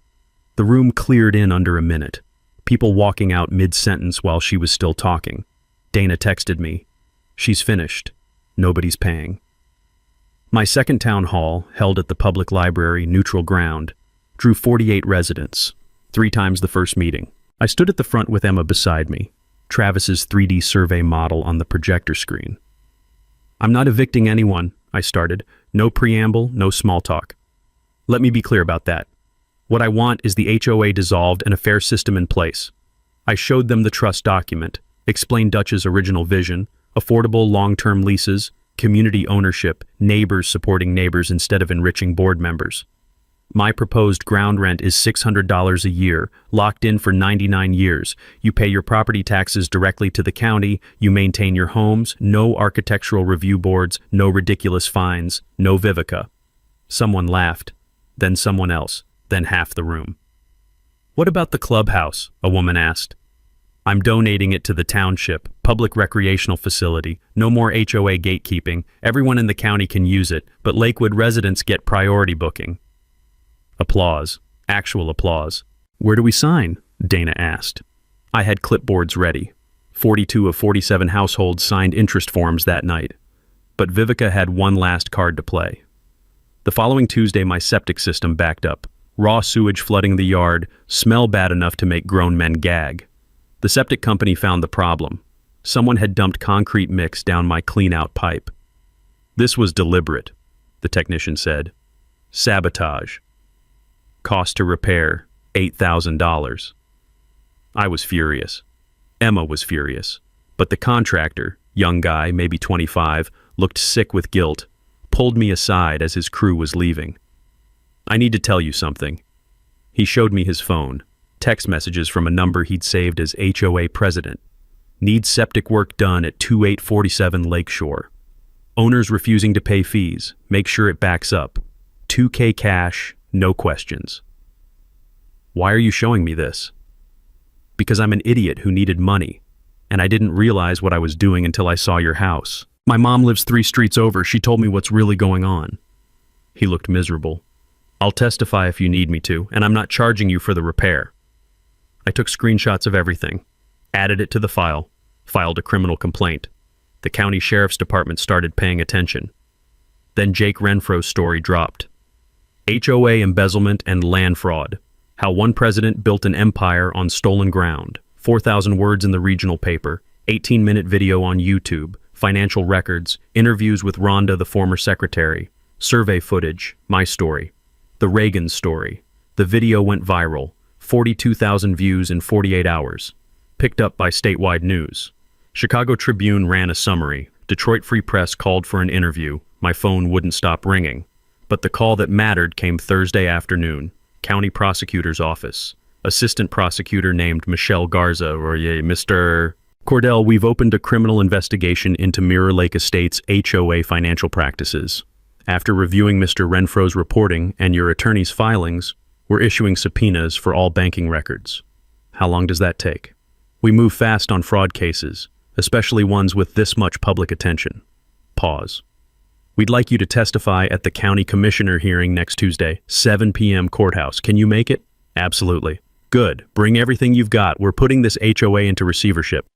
The room cleared in under a minute, people walking out mid-sentence while she was still talking. Dana texted me, "She's finished. Nobody's paying." My second town hall, held at the public library Neutral Ground, drew 48 residents, 3 times the first meeting. I stood at the front with Emma beside me, Travis's 3D survey model on the projector screen. "I'm not evicting anyone," I started. No preamble, no small talk. "Let me be clear about that. What I want is the HOA dissolved and a fair system in place." I showed them the trust document, explained Dutch's original vision, affordable long-term leases, community ownership, neighbors supporting neighbors instead of enriching board members. My proposed ground rent is $600 a year, locked in for 99 years. You pay your property taxes directly to the county, you maintain your homes, no architectural review boards, no ridiculous fines, no Vivica. Someone laughed, then someone else, then half the room. "What about the clubhouse?" a woman asked. "I'm donating it to the township, public recreational facility, no more HOA gatekeeping, everyone in the county can use it, but Lakewood residents get priority booking." Applause, actual applause. "Where do we sign?" Dana asked. I had clipboards ready. 42 of 47 households signed interest forms that night. But Vivica had one last card to play. The following Tuesday, my septic system backed up. Raw sewage flooding the yard, smell bad enough to make grown men gag. The septic company found the problem. Someone had dumped concrete mix down my clean-out pipe. "This was deliberate," the technician said. "Sabotage. Cost to repair, $8,000. I was furious. Emma was furious. But the contractor, young guy, maybe 25, looked sick with guilt, pulled me aside as his crew was leaving. "I need to tell you something." He showed me his phone, text messages from a number he'd saved as HOA president. "Needs septic work done at 2847 Lakeshore. Owners refusing to pay fees. Make sure it backs up. $2K cash, no questions." "Why are you showing me this?" "Because I'm an idiot who needed money, and I didn't realize what I was doing until I saw your house. My mom lives 3 streets over. She told me what's really going on." He looked miserable. "I'll testify if you need me to, and I'm not charging you for the repair." I took screenshots of everything, added it to the file, filed a criminal complaint. The county sheriff's department started paying attention. Then Jake Renfro's story dropped. HOA embezzlement and land fraud. How one president built an empire on stolen ground. 4,000 words in the regional paper. 18-minute video on YouTube. Financial records. Interviews with Rhonda, the former secretary. Survey footage. My story. The Reagan story. The video went viral. 42,000 views in 48 hours. Picked up by statewide news. Chicago Tribune ran a summary. Detroit Free Press called for an interview. My phone wouldn't stop ringing. But the call that mattered came Thursday afternoon. County prosecutor's office. Assistant prosecutor named Michelle Garza, or Mr. Cordell, we've opened a criminal investigation into Mirror Lake Estates HOA financial practices. After reviewing Mr. Renfro's reporting and your attorney's filings, we're issuing subpoenas for all banking records. How long does that take? We move fast on fraud cases, especially ones with this much public attention. Pause. We'd like you to testify at the county commissioner hearing next Tuesday, 7 p.m. courthouse. Can you make it? Absolutely. Good. Bring everything you've got. We're putting this HOA into receivership.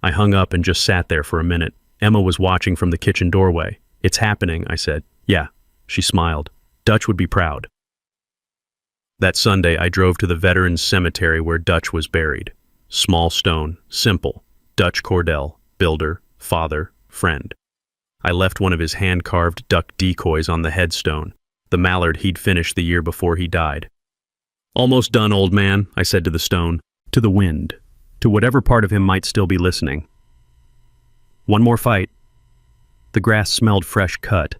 I hung up and just sat there for a minute. Emma was watching from the kitchen doorway. It's happening, I said. Yeah. She smiled. Dutch would be proud. That Sunday, I drove to the Veterans Cemetery where Dutch was buried. Small stone, simple. Dutch Cordell, builder, father, friend. I left one of his hand-carved duck decoys on the headstone, the mallard he'd finished the year before he died. "Almost done, old man," I said to the stone, to the wind, to whatever part of him might still be listening. One more fight. The grass smelled fresh cut.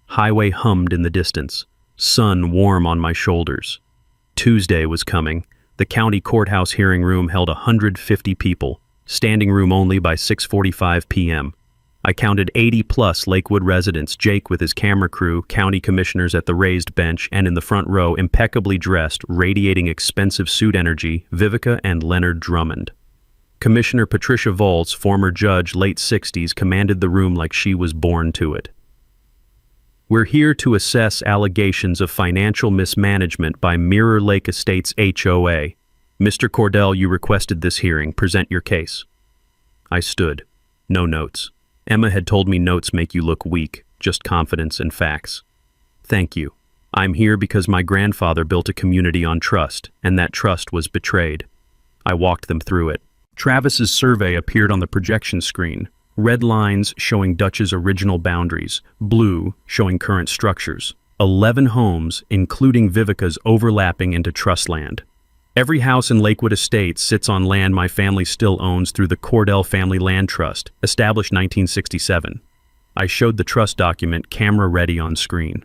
Highway hummed in the distance. Sun warm on my shoulders. Tuesday was coming. The county courthouse hearing room held 150 people, standing room only by 6:45 p.m. I counted 80-plus Lakewood residents, Jake with his camera crew, county commissioners at the raised bench, and in the front row, impeccably dressed, radiating expensive suit energy, Vivica and Leonard Drummond. Commissioner Patricia Volz, former judge, late 60s, commanded the room like she was born to it. We're here to assess allegations of financial mismanagement by Mirror Lake Estates HOA. Mr. Cordell, you requested this hearing. Present your case. I stood. No notes. Emma had told me notes make you look weak, just confidence and facts. Thank you. I'm here because my grandfather built a community on trust, and that trust was betrayed. I walked them through it. Travis's survey appeared on the projection screen. Red lines showing Dutch's original boundaries, blue showing current structures. 11 homes, including Vivica's, overlapping into trust land. Every house in Lakewood Estates sits on land my family still owns through the Cordell Family Land Trust, established 1967. I showed the trust document, camera ready on screen.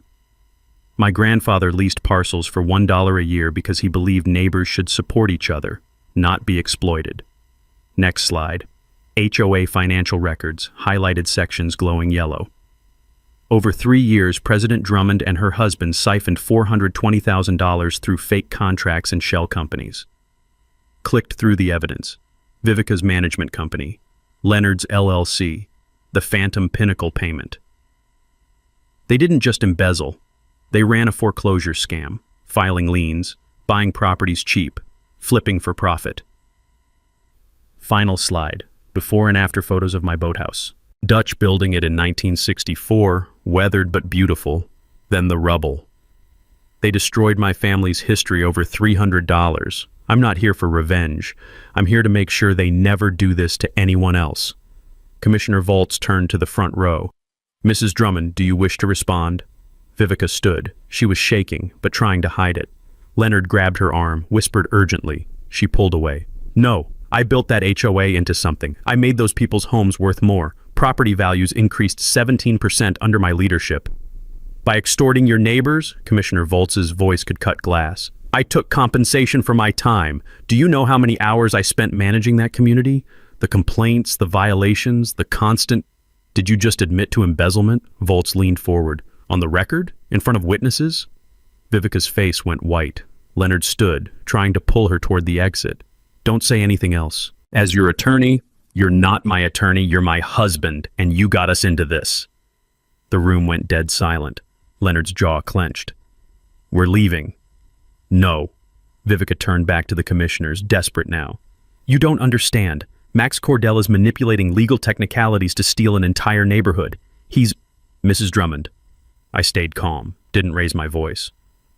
My grandfather leased parcels for $1 a year because he believed neighbors should support each other, not be exploited. Next slide. HOA financial records, highlighted sections glowing yellow. Over 3 years, President Drummond and her husband siphoned $420,000 through fake contracts and shell companies. Clicked through the evidence. Vivica's management company, Leonard's LLC, the phantom Pinnacle payment. They didn't just embezzle. They ran a foreclosure scam, filing liens, buying properties cheap, flipping for profit. Final slide. Before and after photos of my boathouse. Dutch building it in 1964, weathered but beautiful, then the rubble. They destroyed my family's history over $300. I'm not here for revenge. I'm here to make sure they never do this to anyone else. Commissioner Volz turned to the front row. Mrs. Drummond, do you wish to respond? Vivica stood. She was shaking, but trying to hide it. Leonard grabbed her arm, whispered urgently. She pulled away. No. I built that HOA into something. I made those people's homes worth more. Property values increased 17% under my leadership. By extorting your neighbors, Commissioner Volz's voice could cut glass. I took compensation for my time. Do you know how many hours I spent managing that community? The complaints, the violations, the constant... Did you just admit to embezzlement? Volz leaned forward. On the record? In front of witnesses? Vivica's face went white. Leonard stood, trying to pull her toward the exit. Don't say anything else. As your attorney, you're not my attorney, you're my husband, and you got us into this. The room went dead silent. Leonard's jaw clenched. We're leaving. No. Vivica turned back to the commissioners, desperate now. You don't understand. Max Cordell is manipulating legal technicalities to steal an entire neighborhood. He's... Mrs. Drummond. I stayed calm, didn't raise my voice.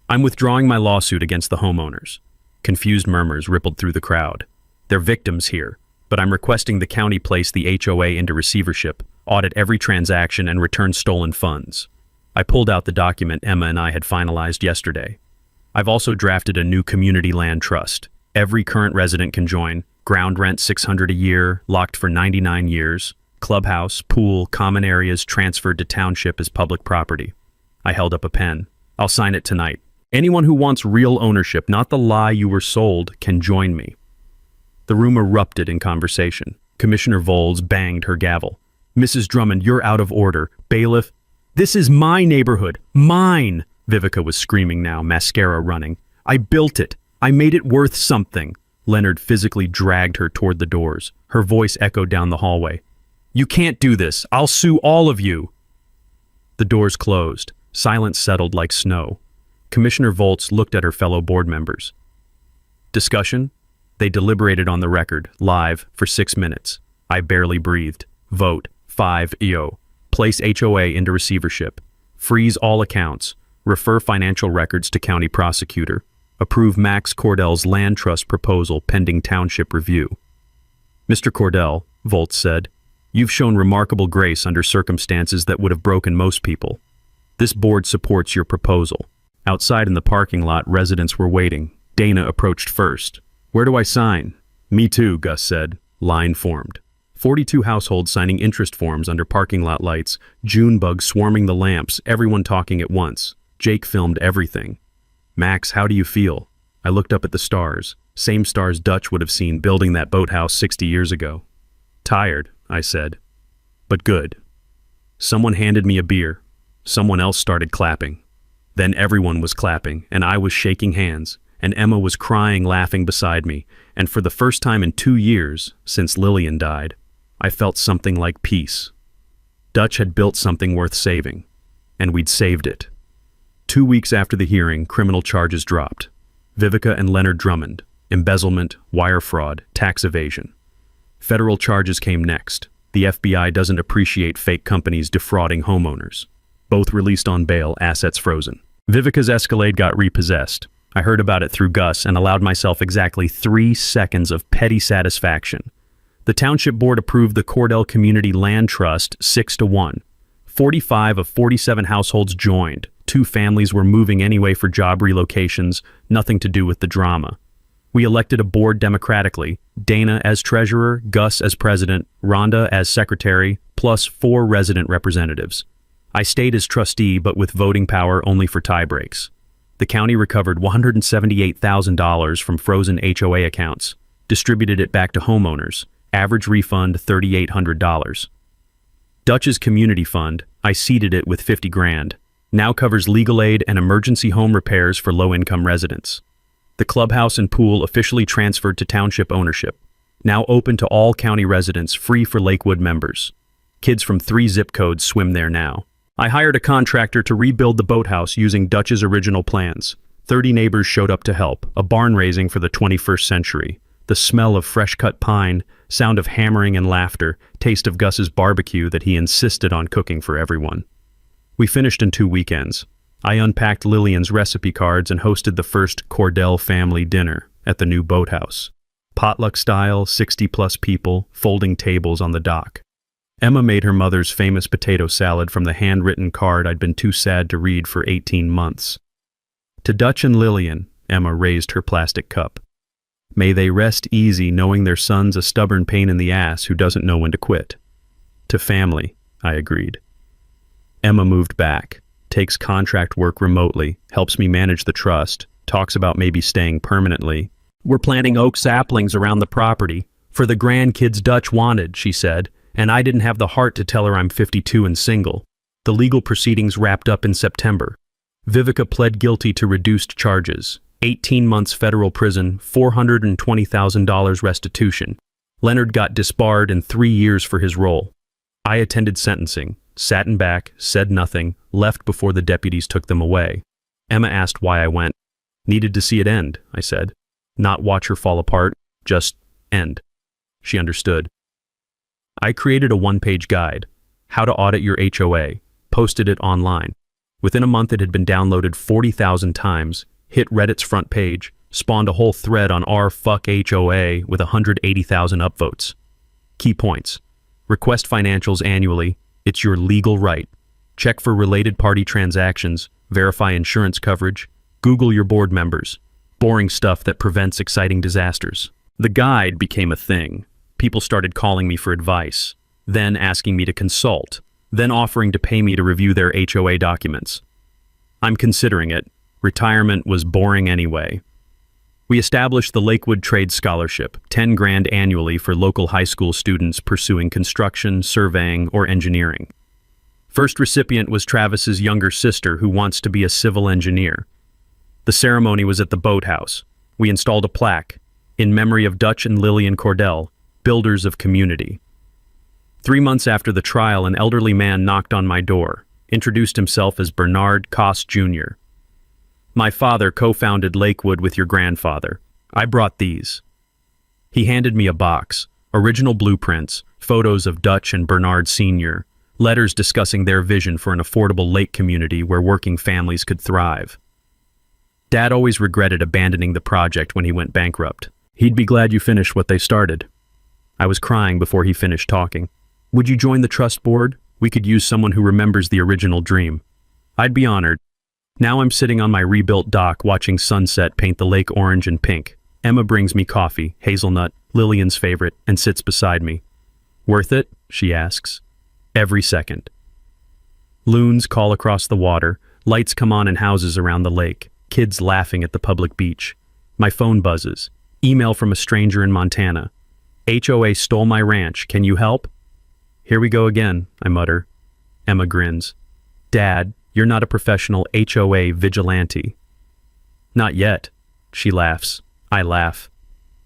I'm withdrawing my lawsuit against the homeowners. Confused murmurs rippled through the crowd. They're victims here, but I'm requesting the county place the HOA into receivership, audit every transaction, and return stolen funds. I pulled out the document Emma and I had finalized yesterday. I've also drafted a new community land trust. Every current resident can join. Ground rent $600 a year, locked for 99 years. Clubhouse, pool, common areas transferred to township as public property. I held up a pen. I'll sign it tonight. Anyone who wants real ownership, not the lie you were sold, can join me. The room erupted in conversation. Commissioner Volz banged her gavel. Mrs. Drummond, you're out of order. Bailiff, this is my neighborhood. Mine! Vivica was screaming now, mascara running. I built it. I made it worth something. Leonard physically dragged her toward the doors. Her voice echoed down the hallway. You can't do this. I'll sue all of you. The doors closed. Silence settled like snow. Commissioner Volz looked at her fellow board members. Discussion? They deliberated on the record, live, for 6 minutes. I barely breathed. Vote, 5-0. Place HOA into receivership. Freeze all accounts. Refer financial records to county prosecutor. Approve Max Cordell's land trust proposal pending township review. Mr. Cordell, Volz said, you've shown remarkable grace under circumstances that would have broken most people. This board supports your proposal. Outside in the parking lot, residents were waiting. Dana approached first. Where do I sign? Me too, Gus said. Line formed. 42 households signing interest forms under parking lot lights, June bugs swarming the lamps, everyone talking at once. Jake filmed everything. Max, how do you feel? I looked up at the stars, same stars Dutch would have seen building that boathouse 60 years ago. Tired, I said. But good. Someone handed me a beer. Someone else started clapping. Then everyone was clapping, and I was shaking hands, and Emma was crying, laughing beside me, and for the first time in 2 years, since Lillian died, I felt something like peace. Dutch had built something worth saving, and we'd saved it. 2 weeks after the hearing, criminal charges dropped. Vivica and Leonard Drummond, embezzlement, wire fraud, tax evasion. Federal charges came next. The FBI doesn't appreciate fake companies defrauding homeowners. Both released on bail, assets frozen. Vivica's Escalade got repossessed. I heard about it through Gus and allowed myself exactly 3 seconds of petty satisfaction. The Township Board approved the Cordell Community Land Trust 6-1. 45 of 47 households joined. 2 families were moving anyway for job relocations, nothing to do with the drama. We elected a board democratically, Dana as treasurer, Gus as president, Rhonda as secretary, plus 4 resident representatives. I stayed as trustee, but with voting power only for tie breaks. The county recovered $178,000 from frozen HOA accounts, distributed it back to homeowners, average refund $3,800. Dutch's community fund, I seeded it with 50 grand, now covers legal aid and emergency home repairs for low-income residents. The clubhouse and pool officially transferred to township ownership, now open to all county residents, free for Lakewood members. Kids from 3 zip codes swim there now. I hired a contractor to rebuild the boathouse using Dutch's original plans. 30 neighbors showed up to help, a barn raising for the 21st century. The smell of fresh-cut pine, sound of hammering and laughter, taste of Gus's barbecue that he insisted on cooking for everyone. We finished in 2 weekends. I unpacked Lillian's recipe cards and hosted the first Cordell family dinner at the new boathouse. Potluck style, 60-plus people, folding tables on the dock. Emma made her mother's famous potato salad from the handwritten card I'd been too sad to read for 18 months. To Dutch and Lillian, Emma raised her plastic cup. May they rest easy knowing their son's a stubborn pain in the ass who doesn't know when to quit. To family, I agreed. Emma moved back, takes contract work remotely, helps me manage the trust, talks about maybe staying permanently. We're planting oak saplings around the property for the grandkids Dutch wanted, she said, and I didn't have the heart to tell her I'm 52 and single. The legal proceedings wrapped up in September. Vivica pled guilty to reduced charges, 18 months federal prison, $420,000 restitution. Leonard got disbarred and 3 years for his role. I attended sentencing, sat in back, said nothing, left before the deputies took them away. Emma asked why I went. Needed to see it end, I said. Not watch her fall apart, just end. She understood. I created a 1-page guide, how to audit your HOA, posted it online. Within a month it had been downloaded 40,000 times, hit Reddit's front page, spawned a whole thread on r fuck HOA with 180,000 upvotes. Key points. Request financials annually. It's your legal right. Check for related party transactions, verify insurance coverage, Google your board members. Boring stuff that prevents exciting disasters. The guide became a thing. People started calling me for advice, then asking me to consult, then offering to pay me to review their HOA documents. I'm considering it. Retirement was boring anyway. We established the Lakewood Trade Scholarship, 10 grand annually for local high school students pursuing construction, surveying, or engineering. First recipient was Travis's younger sister who wants to be a civil engineer. The ceremony was at the boathouse. We installed a plaque, in memory of Dutch and Lillian Cordell, builders of community. 3 months after the trial, an elderly man knocked on my door, introduced himself as Bernard Koss Jr. My father co-founded Lakewood with your grandfather. I brought these. He handed me a box, original blueprints, photos of Dutch and Bernard Sr., letters discussing their vision for an affordable lake community where working families could thrive. Dad always regretted abandoning the project when he went bankrupt. He'd be glad you finished what they started. I was crying before he finished talking. Would you join the trust board? We could use someone who remembers the original dream. I'd be honored. Now I'm sitting on my rebuilt dock watching sunset paint the lake orange and pink. Emma brings me coffee, hazelnut, Lillian's favorite, and sits beside me. Worth it? She asks. Every second. Loons call across the water, lights come on in houses around the lake, kids laughing at the public beach. My phone buzzes. Email from a stranger in Montana. HOA stole my ranch, can you help? Here we go again, I mutter. Emma grins. Dad, you're not a professional HOA vigilante. Not yet. She laughs. I laugh.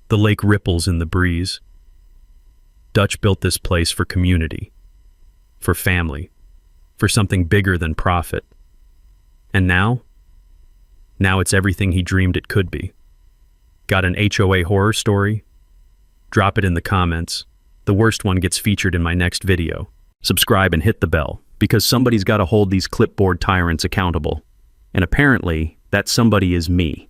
The lake ripples in the breeze. Dutch built this place for community, for family, for something bigger than profit. And now? Now it's everything he dreamed it could be. Got an HOA horror story? Drop it in the comments. The worst one gets featured in my next video. Subscribe and hit the bell, because somebody's got to hold these clipboard tyrants accountable. And apparently, that somebody is me.